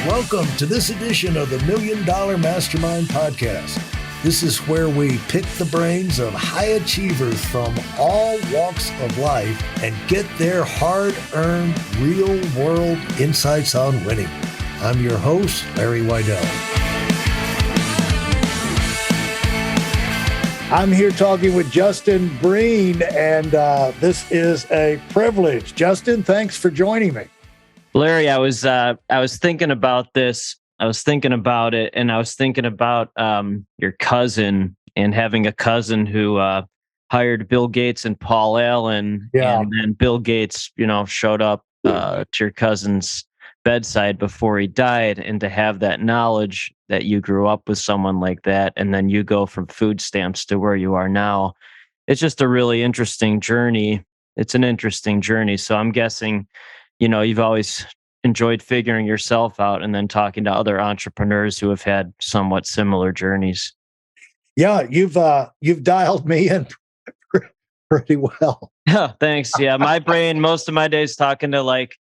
Welcome to this edition of the Million Dollar Mastermind podcast. This is where we pick the brains of high achievers from all walks of life and get their hard-earned, real-world insights on winning. I'm your host, Larry Weidel. I'm here talking with Justin Breen, and this is a privilege. Justin, thanks for joining me. Larry, I was thinking about this. I was thinking about it, and I was thinking about your cousin and having a cousin who hired Bill Gates and Paul Allen, and then Bill Gates, showed up to your cousin's bedside before he died, and to have that knowledge that you grew up with someone like that, and then you go from food stamps to where you are now. It's just a really interesting journey. It's an interesting journey. So I'm guessing, you've always enjoyed figuring yourself out and then talking to other entrepreneurs who have had somewhat similar journeys. Yeah, you've dialed me in pretty well. Yeah, thanks. Yeah, my brain, most of my days talking to like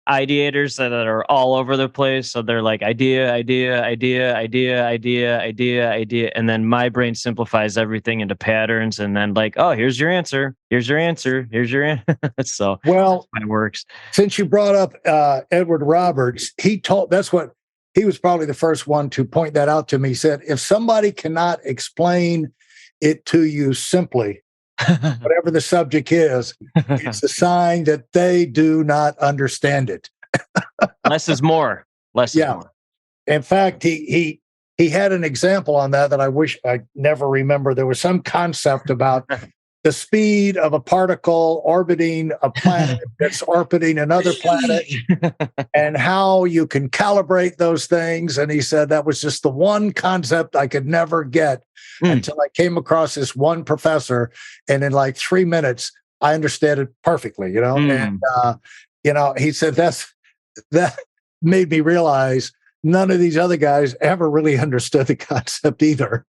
ideators that are all over the place. So they're like idea. And then my brain simplifies everything into patterns. And then like, oh, here's your answer. So well, it works. Since you brought up Edward Roberts, he was probably the first one to point that out to me. He said, if somebody cannot explain it to you simply, whatever the subject is, it's a sign that they do not understand it. Less is more. Is more. In fact, he had an example on that I wish I never remember. There was some concept about the speed of a particle orbiting a planet that's orbiting another planet and how you can calibrate those things. And he said that was just the one concept I could never get until I came across this one professor. And in like 3 minutes, I understood it perfectly, And, he said that made me realize none of these other guys ever really understood the concept either.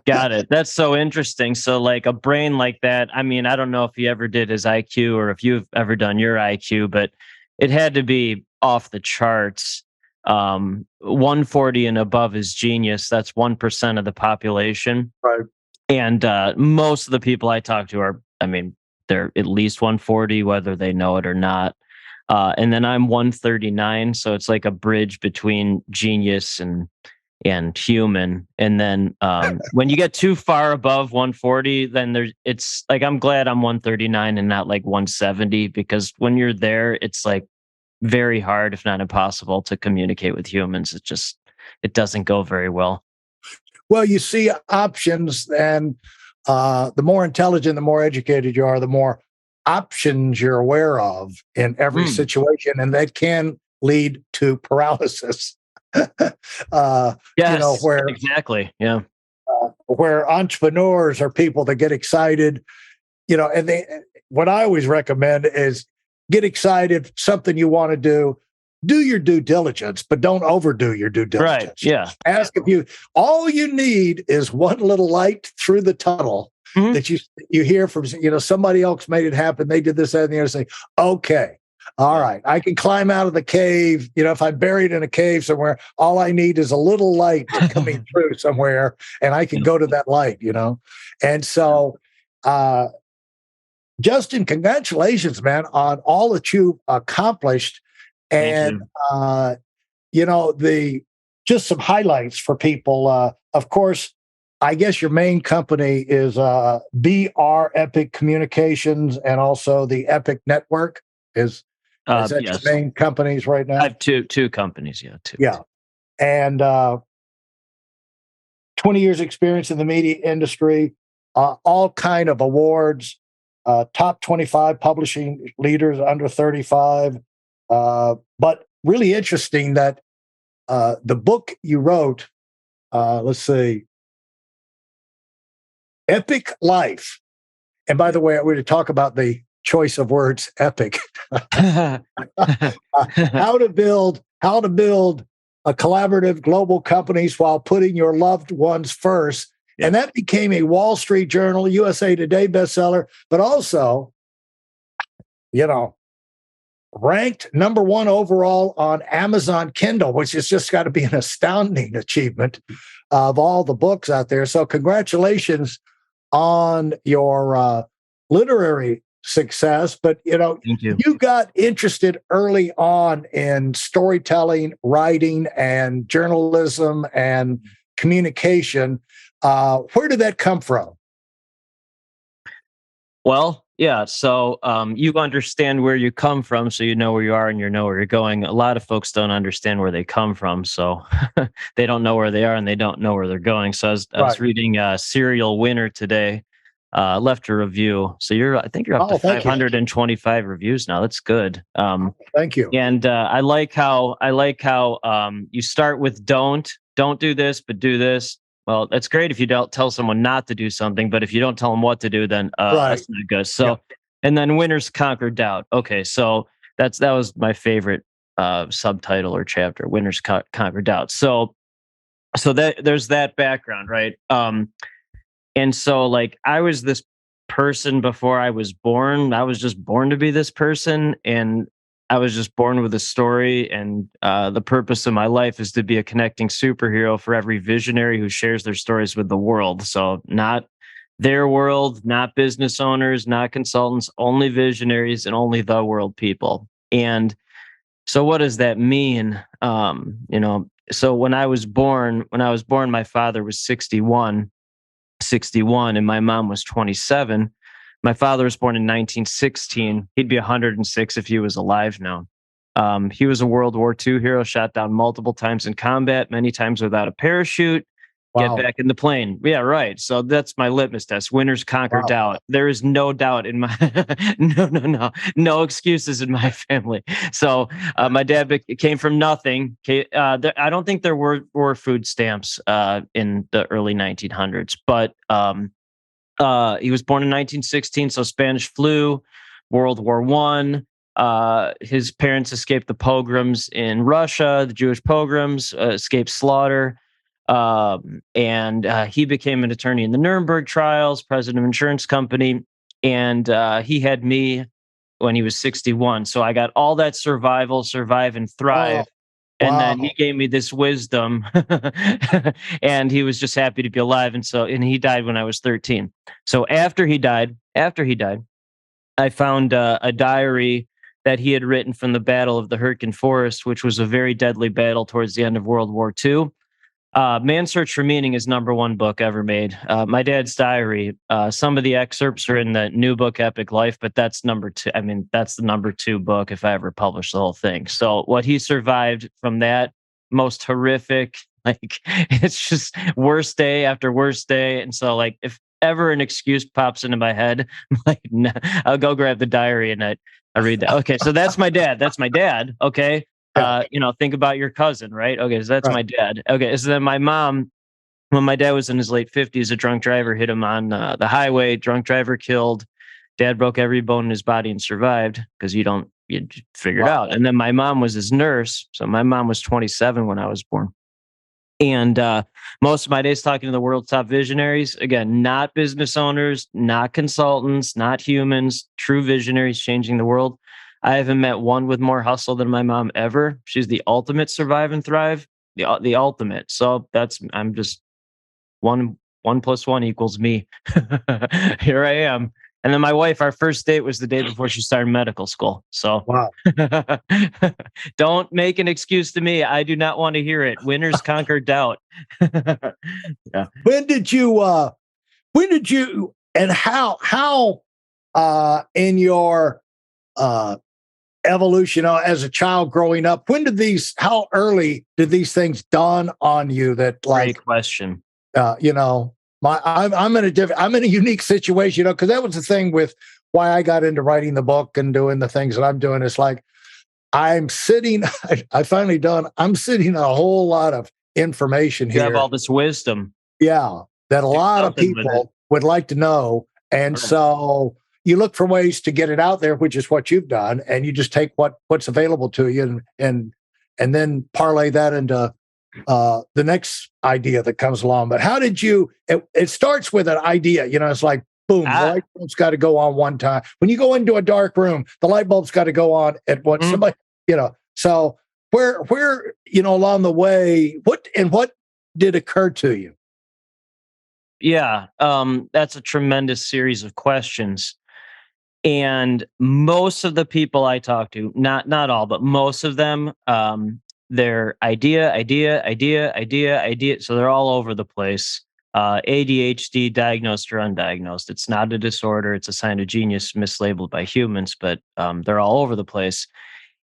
Got it. That's so interesting. So like a brain like that, I mean, I don't know if he ever did his IQ or if you've ever done your IQ, but it had to be off the charts. 140 and above is genius. That's 1% of the population. Right. And most of the people I talk to they're at least 140, whether they know it or not. And then I'm 139. So it's like a bridge between genius and human. And then when you get too far above 140, then it's like, I'm glad I'm 139 and not like 170, because when you're there, it's like very hard, if not impossible, to communicate with humans. It doesn't go very well. Well, you see options, and the more intelligent, the more educated you are, the more options you're aware of in every situation, and that can lead to paralysis. Yes, exactly. Yeah. Where entrepreneurs are people that get excited, and what I always recommend is get excited, something you want to do your due diligence, but don't overdo your due diligence. Right. Yeah. Ask all you need is one little light through the tunnel that you hear from, somebody else made it happen. They did this, that, and the other. Say, okay. All right, I can climb out of the cave. If I'm buried in a cave somewhere, all I need is a little light coming through somewhere, and I can go to that light, And so, Justin, congratulations, man, on all that you accomplished. And, just some highlights for people. Of course, I guess your main company is BrEpic Communications, and also the BrEpic Network is that yes. your main companies right now? I have two companies, two. Yeah. And 20 years experience in the media industry, all kind of awards, top 25 publishing leaders under 35. But really interesting that the book you wrote, let's see, Epic Life. And by the way, we're going to talk about the choice of words, epic. How to build a collaborative global companies while putting your loved ones first. Yeah. And that became a Wall Street Journal, USA Today bestseller, but also, ranked number one overall on Amazon Kindle, which has just got to be an astounding achievement of all the books out there. So congratulations on your literary success. But, Thank you. you got interested early on in storytelling, writing, and journalism and communication. Where did that come from? Well, yeah. So you understand where you come from, so you know where you are and you know where you're going. A lot of folks don't understand where they come from, so they don't know where they are and they don't know where they're going. So I was reading Serial Winner today. Left a review. So I think you're up to 525 reviews now. That's good. Thank you. And I like how you start with don't do this, but do this. Well, that's great if you don't tell someone not to do something, but if you don't tell them what to do, then that's not good. So, and then winners conquer doubt. Okay, so that was my favorite subtitle or chapter. Winners conquer doubt. So that there's that background, right? And so, like, I was this person before I was born. I was just born to be this person, and I was just born with a story, and the purpose of my life is to be a connecting superhero for every visionary who shares their stories with the world. So not their world, not business owners, not consultants, only visionaries and only the world people. And so what does that mean? So when I was born, my father was 61, and my mom was 27. My father was born in 1916. He'd be 106 if he was alive now. He was a World War II hero, shot down multiple times in combat, many times without a parachute. Get back in the plane. Yeah, right. So that's my litmus test. Winners conquer doubt. There is no doubt in my no excuses in my family. So my dad came from nothing. I don't think there were food stamps in the early 1900s, but he was born in 1916, so Spanish flu, World War I. His parents escaped the pogroms in Russia, the Jewish pogroms, escaped slaughter. And he became an attorney in the Nuremberg trials, president of an insurance company. And he had me when he was 61. So I got all that survive and thrive. And then he gave me this wisdom and he was just happy to be alive. And he died when I was 13. So after he died, I found a diary that he had written from the Battle of the Hurtgen Forest, which was a very deadly battle towards the end of World War II. Man's Search for Meaning is #1 book ever made. My dad's diary, some of the excerpts are in the new book, BrEpic Life, but that's #2. I mean, that's the #2 book if I ever publish the whole thing. So what he survived from that most horrific, like, it's just worst day after worst day. And so, like, if ever an excuse pops into my head, like, nah, I'll go grab the diary and I read that. Okay, so that's my dad. Okay. Think about your cousin, right? Okay, so that's my dad. Okay, so then my mom, when my dad was in his late 50s, a drunk driver hit him on the highway. Drunk driver killed. Dad broke every bone in his body and survived because you figure it out. And then my mom was his nurse. So my mom was 27 when I was born. And most of my days talking to the world's top visionaries. Again, not business owners, not consultants, not humans, true visionaries changing the world. I haven't met one with more hustle than my mom ever. She's the ultimate survive and thrive, the ultimate. So I'm just one plus one equals me. Here I am. And then my wife, our first date was the day before she started medical school. So don't make an excuse to me. I do not want to hear it. Winners conquer doubt. Yeah. When did you and how in your evolution as a child growing up, how early did these things dawn on you that, like, great question. I'm in a unique situation, because that was the thing with why I got into writing the book and doing the things that I'm doing. It's like I'm sitting on a whole lot of information here. You have all this wisdom. Yeah, that a lot of people would like to know. And so you look for ways to get it out there, which is what you've done, and you just take what's available to you and then parlay that into the next idea that comes along. But how did you? It starts with an idea. It's like Boom, the light bulb's got to go on one time. When you go into a dark room, the light bulb's got to go on at what somebody, So where, along the way, what did occur to you? Yeah, that's a tremendous series of questions. And most of the people I talk to, not all, but most of them, they're idea. So they're all over the place. ADHD, diagnosed or undiagnosed. It's not a disorder. It's a sign of genius mislabeled by humans, but they're all over the place.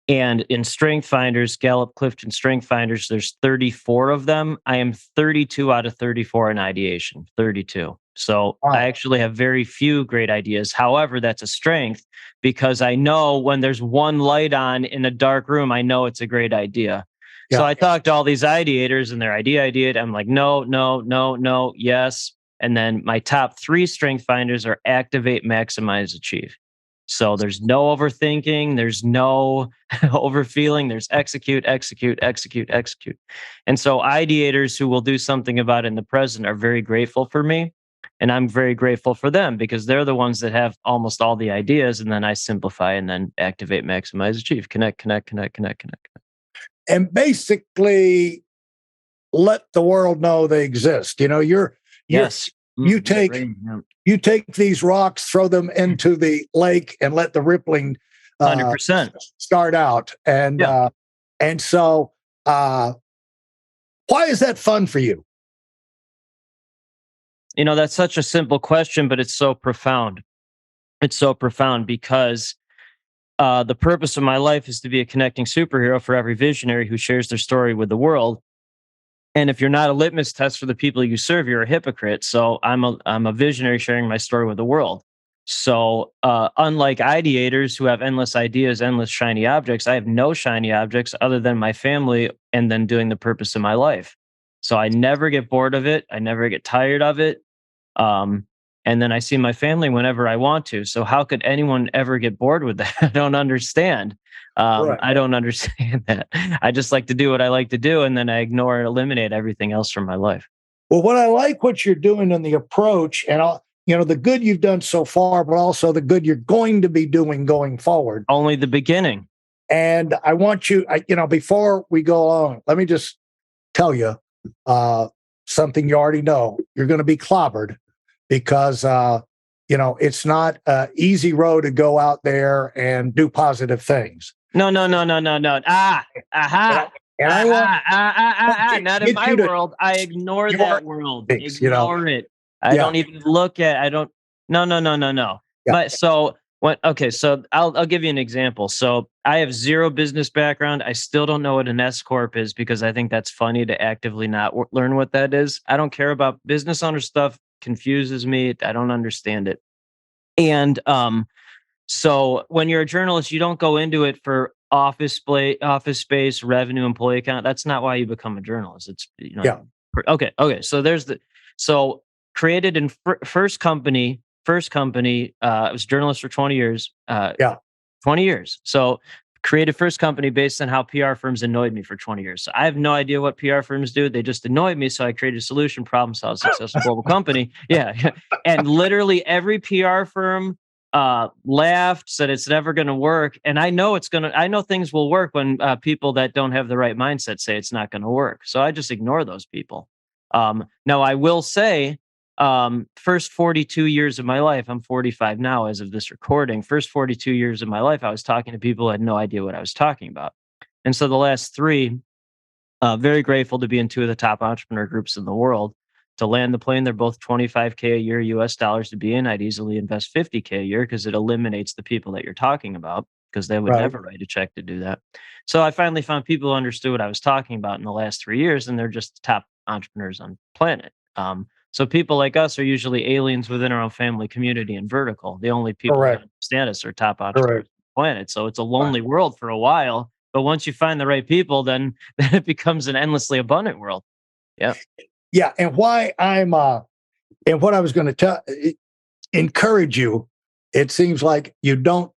And in Strength Finders, Gallup Clifton Strength Finders, there's 34 of them. I am 32 out of 34 in ideation, 32. So Wow. I actually have very few great ideas. However, that's a strength because I know when there's one light on in a dark room, I know it's a great idea. Yeah. So I talked to all these ideators and their ideate. I'm like, no, yes. And then my top 3 Strength Finders are activate, maximize, achieve. So there's no overthinking, there's no overfeeling, there's execute. And so ideators who will do something about it in the present are very grateful for me. And I'm very grateful for them because they're the ones that have almost all the ideas. And then I simplify and then activate, maximize, achieve, connect. And basically let the world know they exist. Yes. You take these rocks, throw them into the lake, and let the rippling 100% start out. And so, why is that fun for you? That's such a simple question, but it's so profound. It's so profound because the purpose of my life is to be a connecting superhero for every visionary who shares their story with the world. And if you're not a litmus test for the people you serve, you're a hypocrite. So I'm a visionary sharing my story with the world. So unlike ideators who have endless ideas, endless shiny objects, I have no shiny objects other than my family and then doing the purpose of my life. So I never get bored of it. I never get tired of it. And then I see my family whenever I want to. So how could anyone ever get bored with that? I don't understand. Right. I don't understand that. I just like to do what I like to do, and then I ignore and eliminate everything else from my life. Well, what I like what you're doing in the approach, and the good you've done so far, but also the good you're going to be doing going forward. Only the beginning. And I want you, before we go on, let me just tell you something you already know. You're going to be clobbered because it's not an easy road to go out there and do positive things. No. Not in my world. I ignore that world. Ignore it. I don't even look at. I don't. No. Yeah. But so what? Okay, so I'll give you an example. So I have zero business background. I still don't know what an S corp is because I think that's funny to actively not learn what that is. I don't care about business owner stuff. Confuses me. I don't understand it. And so when you're a journalist, you don't go into it for office space, revenue, employee account. That's not why you become a journalist. It's Okay. So created in first company. I was a journalist for 20 years. 20 years. So created first company based on how PR firms annoyed me for 20 years. So I have no idea what PR firms do. They just annoyed me. So I created a solution, problem solve, successful global company. Yeah. And literally every PR firm laughed, said it's never going to work. And I know things will work when people that don't have the right mindset say it's not going to work. So I just ignore those people. Now I will say, first 42 years of my life, I'm 45 now as of this recording. First 42 years of my life, I was talking to people who had no idea what I was talking about. And so the last 3, very grateful to be in 2 of the top entrepreneur groups in the world. To land the plane, they're both $25K a year US dollars to be in. I'd easily invest $50K a year because it eliminates the people that you're talking about because they would never write a check to do that. So I finally found people who understood what I was talking about in the last 3 years, and they're just the top entrepreneurs on the planet. So people like us are usually aliens within our own family, community, and vertical. The only people that understand us are top entrepreneurs on the planet. So it's a lonely world for a while, but once you find the right people, then it becomes an endlessly abundant world. Yeah. Yeah. And why and what I was going to encourage you, it seems like you don't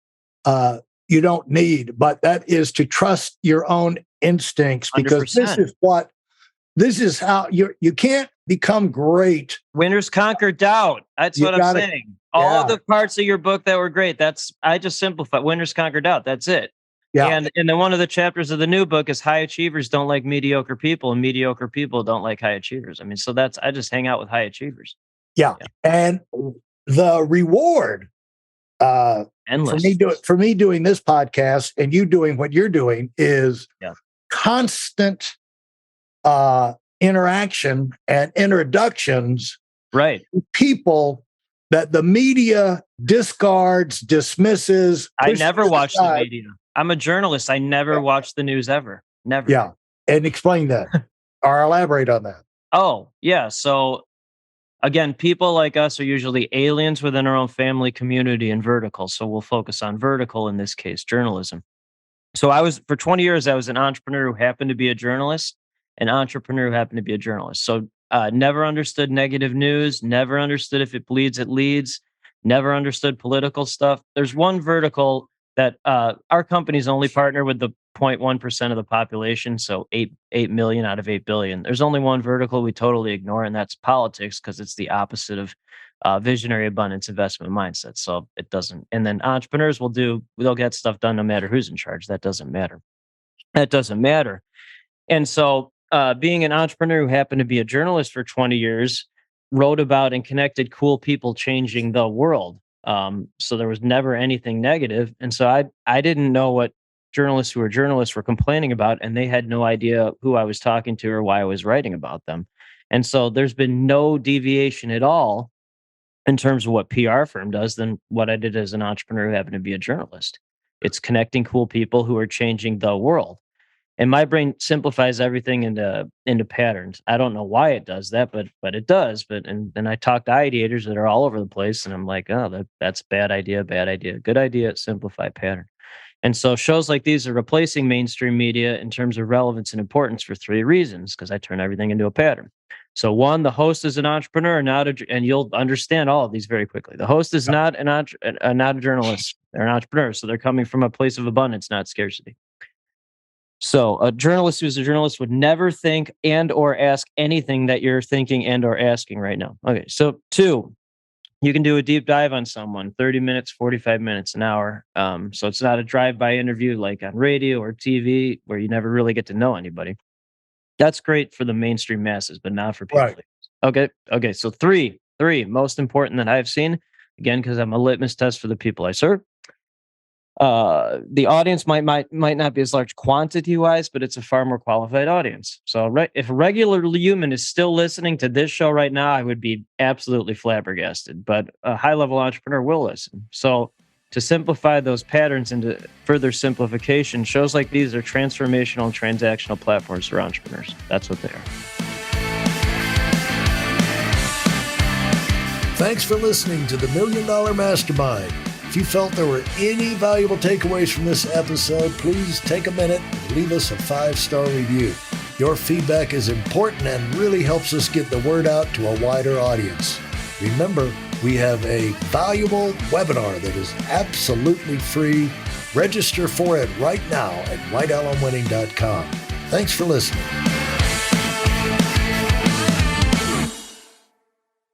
need, but that is to trust your own instincts because 100%. This is how you can't become great. Winners conquer doubt. That's what I'm saying. All of the parts of your book that were great. I just simplified. Winners conquer doubt. That's it. Yeah. And then one of the chapters of the new book is high achievers don't like mediocre people, and mediocre people don't like high achievers. I mean, so I just hang out with high achievers. Yeah. And the reward endless for me doing this podcast and you doing what you're doing is constant interaction and introductions, right? People that the media discards, dismisses. I never watch the media. I'm a journalist. I never watch the news ever. Never. Yeah. And explain that or elaborate on that. Oh, yeah. So again, people like us are usually aliens within our own family, community, and vertical. So we'll focus on vertical, in this case, journalism. So for 20 years, I was an entrepreneur who happened to be a journalist, an entrepreneur who happened to be a journalist. So never understood negative news, never understood if it bleeds, it leads, never understood political stuff. There's one vertical that our companies only partner with the 0.1% of the population, so 8 million out of 8 billion. There's only one vertical we totally ignore, and that's politics, because it's the opposite of visionary abundance investment mindset. So it doesn't. And then entrepreneurs they'll get stuff done no matter who's in charge. That doesn't matter. And so being an entrepreneur who happened to be a journalist for 20 years, wrote about and connected cool people changing the world. So there was never anything negative. And so I didn't know what journalists who were journalists were complaining about, and they had no idea who I was talking to or why I was writing about them. And so there's been no deviation at all in terms of what PR firm does than what I did as an entrepreneur who happened to be a journalist. It's connecting cool people who are changing the world. And my brain simplifies everything into patterns. I don't know why it does that, but it does. And I talk to ideators that are all over the place, and I'm like, oh, that's bad idea, good idea, simplify pattern. And so shows like these are replacing mainstream media in terms of relevance and importance for 3 reasons, because I turn everything into a pattern. So 1, the host is an entrepreneur, and you'll understand all of these very quickly. The host is not a journalist; they're an entrepreneur, so they're coming from a place of abundance, not scarcity. So a journalist who's a journalist would never think and or ask anything that you're thinking and or asking right now. Okay, so 2, you can do a deep dive on someone, 30 minutes, 45 minutes, an hour. So it's not a drive-by interview like on radio or TV where you never really get to know anybody. That's great for the mainstream masses, but not for people. Right. Okay. So 3, most important that I've seen, again, because I'm a litmus test for the people I serve. The audience might not be as large quantity-wise, but it's a far more qualified audience. So if a regular human is still listening to this show right now, I would be absolutely flabbergasted. But a high-level entrepreneur will listen. So to simplify those patterns into further simplification, shows like these are transformational and transactional platforms for entrepreneurs. That's what they are. Thanks for listening to the Million Dollar Mastermind. If you felt there were any valuable takeaways from this episode, please take a minute and leave us a 5-star review. Your feedback is important and really helps us get the word out to a wider audience. Remember, we have a valuable webinar that is absolutely free. Register for it right now at weidelonwinning.com. Thanks for listening.